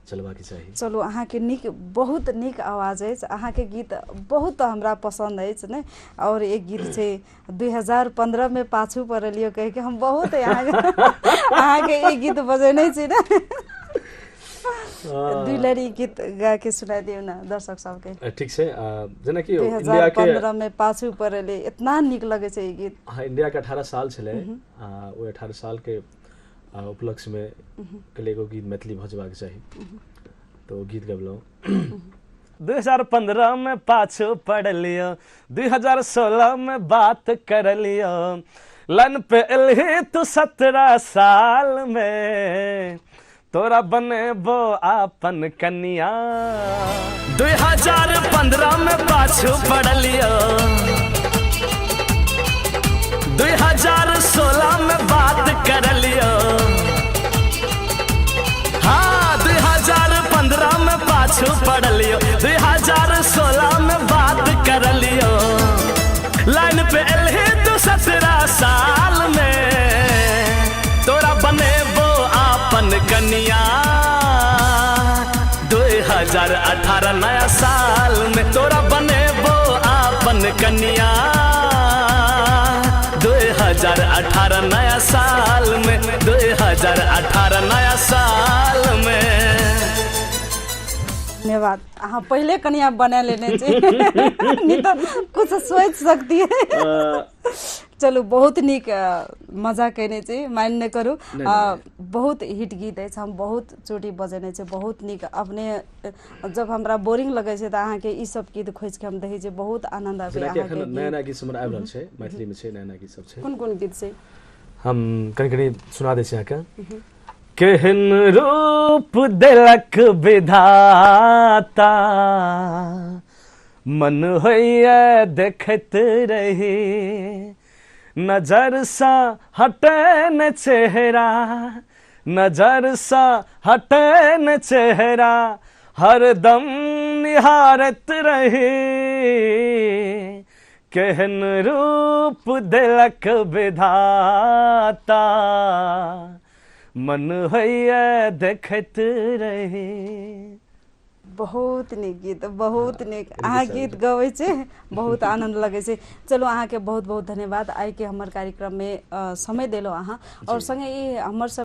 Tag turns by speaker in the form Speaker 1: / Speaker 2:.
Speaker 1: चलबाक चाही।
Speaker 2: चलू अहाँके नीक बहुत नीक आवाज अछि, अहाँके गीत बहुत हमरा पसंद अछि ने। और एक गीत छै 2015 में पाछू पड़लियो कह के हम बहुत अहाँके ई गीत बजेने छी ना। दुलरी गीत गा के सुना दियो ना दर्शक सबके।
Speaker 1: ठीक छै, जेना कि
Speaker 2: 2015 में पाछू पड़ले इतना नीक लगे छै ई गीत।
Speaker 1: हाँ, इंडिया के 18 साल छले, वो 18 साल के उपलक्ष्य में कल एगो गीत मैथिली भजबाक चाही, तो गीत गबलौं। 2015 में पाछू पड़लियो, 2016 में बात कर लियो, लन पे एलही तू 17 साल में, तोरा बनेबो आपन कनिया। 2015 में पाछू पड़लियो, 2016 में बात कर लियो, हाँ 2015 में पाछू पड़लियो, 2016 में बात कर लियो, लाइन पे एलही तू 17 साल में, तोरा बनेबो आपन कनिया। 2018 नया साल में तोरा बनेबो आपन कनिया। 2018 नया साल में, 2018 नया साल में।
Speaker 2: धन्यवाद, अहाँ पहले कनिया बना लेने छी। नहीं तो कुछ सोच सकती है। चलू बहुत नीक मजा केने छी, माइन नहीं करू। बहुत हिट गीत है, हम बहुत चोटी बजेने छी, बहुत नीक। अपने जब हमरा बोरिंग लगे छै त अहाँ के ई सब गीत खोज के हम देखै छी, बहुत आनंद आबै।
Speaker 1: जेना कि एखन नया गीत सब आबि रहल छै, मैथिली में छै नया गीत सब छै।
Speaker 2: कोन गीत छै
Speaker 1: हम कनी सुना दै छी अहाँके। केहन रूप देलक विधाता, मन होइए देखैत रही, नजर सा हटे न चेहरा, नजर सा हटे न चेहरा, हरदम निहारत रही। केहन रूप देलक विधाता, मन होइए देखैत रही।
Speaker 2: बहुत नीक गीत, बहुत नीक। अहाँ गीत गबै छै, बहुत आनंद लगे छै। चलो अहाँ के बहुत बहुत धन्यवाद, आइ के हमर कार्यक्रम में समय देलो अहाँ। और संगे ई हमर सब